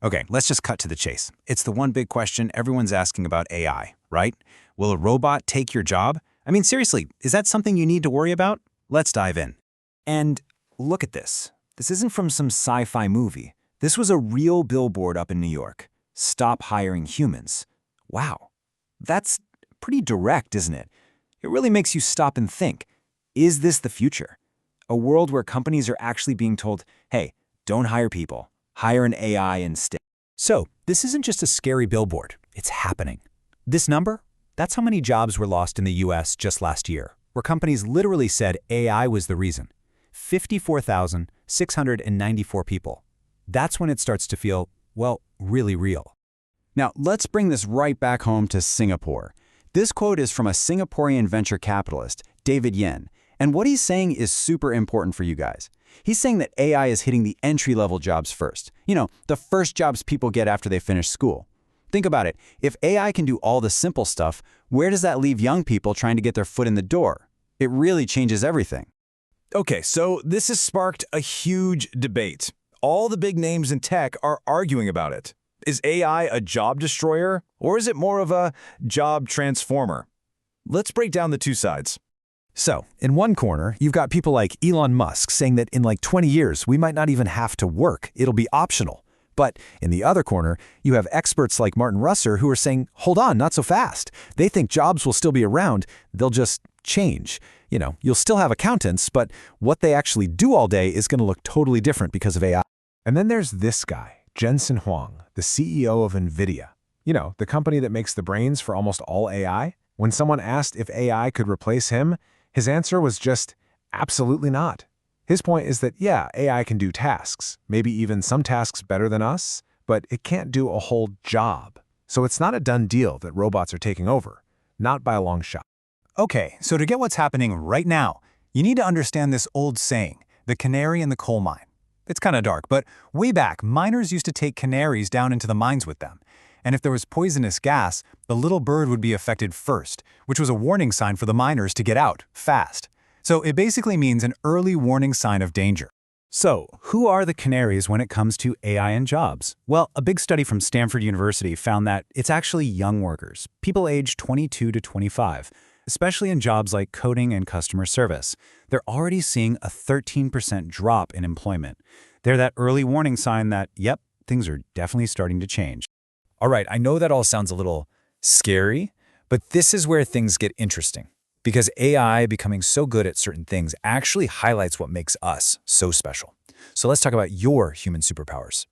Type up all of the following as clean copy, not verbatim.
Okay, let's just cut to the chase. It's the one big question everyone's asking about AI, right? Will a robot take your job? I mean, seriously, is that something you need to worry about? Let's dive in. And look at this. This isn't from some sci-fi movie. This was a real billboard up in New York. Stop hiring humans. Wow. That's pretty direct, isn't it? It really makes you stop and think. Is this the future? A world where companies are actually being told, hey, don't hire people. Hire an AI instead. So, this isn't just a scary billboard, it's happening. This number? That's how many jobs were lost in the US just last year, where companies literally said AI was the reason. 54,694 people. That's when it starts to feel, well, really real. Now, let's bring this right back home to Singapore. This quote is from a Singaporean venture capitalist, David Yen, and what he's saying is super important for you guys. He's saying that AI is hitting the entry-level jobs first. You know, the first jobs people get after they finish school. Think about it. If AI can do all the simple stuff, where does that leave young people trying to get their foot in the door? It really changes everything. Okay, so this has sparked a huge debate. All the big names in tech are arguing about it. Is AI a job destroyer, or is it more of a job transformer? Let's break down the two sides. So, in one corner, you've got people like Elon Musk saying that in like 20 years, we might not even have to work. It'll be optional. But in the other corner, you have experts like Martin Russer who are saying, hold on, not so fast. They think jobs will still be around. They'll just change. You know, you'll still have accountants, but what they actually do all day is going to look totally different because of AI. And then there's this guy, Jensen Huang, the CEO of NVIDIA. You know, the company that makes the brains for almost all AI. When someone asked if AI could replace him, his answer was just, absolutely not. His point is that, yeah, AI can do tasks, maybe even some tasks better than us, but it can't do a whole job. So it's not a done deal that robots are taking over, not by a long shot. Okay, so to get what's happening right now, you need to understand this old saying, the canary in the coal mine. It's kind of dark, but way back, miners used to take canaries down into the mines with them. And if there was poisonous gas, the little bird would be affected first, which was a warning sign for the miners to get out, fast. So it basically means an early warning sign of danger. So, who are the canaries when it comes to AI and jobs? Well, a big study from Stanford University found that it's actually young workers, people aged 22 to 25, especially in jobs like coding and customer service. They're already seeing a 13% drop in employment. They're that early warning sign that, yep, things are definitely starting to change. All right, I know that all sounds a little scary, but this is where things get interesting. Because AI becoming so good at certain things actually highlights what makes us so special. So let's talk about your human superpowers.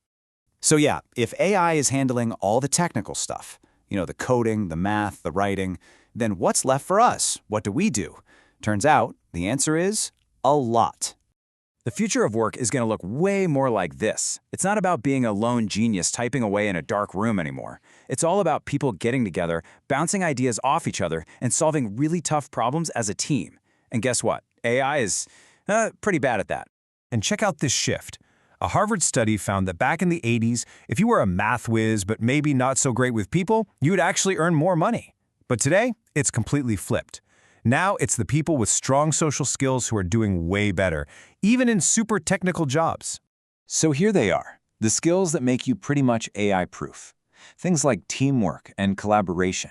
So yeah, if AI is handling all the technical stuff, you know, the coding, the math, the writing, then what's left for us? What do we do? Turns out, the answer is a lot. The future of work is going to look way more like this. It's not about being a lone genius typing away in a dark room anymore. It's all about people getting together, bouncing ideas off each other, and solving really tough problems as a team. And guess what? AI is pretty bad at that. And check out this shift. A Harvard study found that back in the 80s, if you were a math whiz but maybe not so great with people, you would actually earn more money. But today, it's completely flipped. Now it's the people with strong social skills who are doing way better, even in super technical jobs. So here they are, the skills that make you pretty much AI-proof. Things like teamwork and collaboration,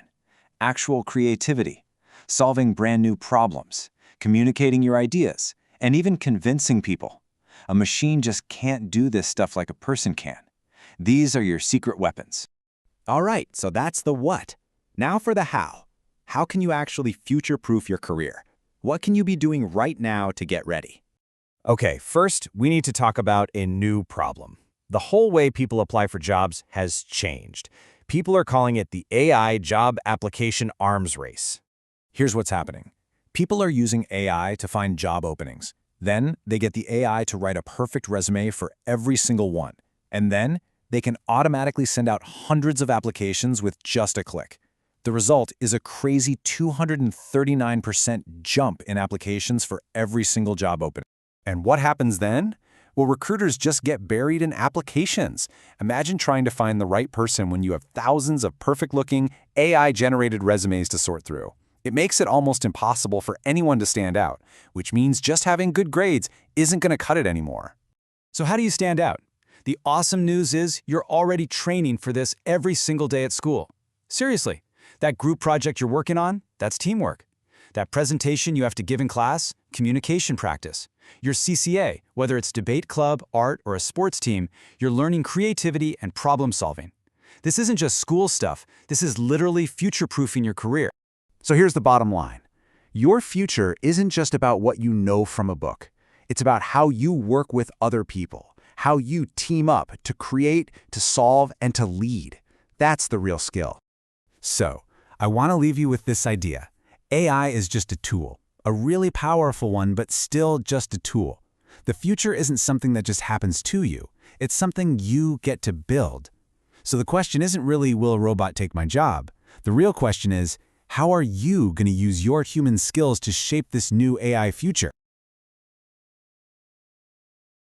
actual creativity, solving brand new problems, communicating your ideas, and even convincing people. A machine just can't do this stuff like a person can. These are your secret weapons. All right, so that's the what. Now for the how. How can you actually future-proof your career? What can you be doing right now to get ready? Okay, first, we need to talk about a new problem. The whole way people apply for jobs has changed. People are calling it the AI job application arms race. Here's what's happening. People are using AI to find job openings. Then they get the AI to write a perfect resume for every single one. And then they can automatically send out hundreds of applications with just a click. The result is a crazy 239% jump in applications for every single job opening. And what happens then? Well, recruiters just get buried in applications. Imagine trying to find the right person when you have thousands of perfect-looking, AI-generated resumes to sort through. It makes it almost impossible for anyone to stand out, which means just having good grades isn't going to cut it anymore. So how do you stand out? The awesome news is you're already training for this every single day at school. Seriously, that group project you're working on, that's teamwork. That presentation you have to give in class, communication practice. Your CCA, whether it's debate club, art, or a sports team, you're learning creativity and problem solving. This isn't just school stuff, this is literally future-proofing your career. So here's the bottom line. Your future isn't just about what you know from a book. It's about how you work with other people, how you team up to create, to solve, and to lead. That's the real skill. So, I want to leave you with this idea. AI is just a tool, a really powerful one, but still just a tool. The future isn't something that just happens to you. It's something you get to build. So the question isn't really, will a robot take my job? The real question is, how are you going to use your human skills to shape this new AI future?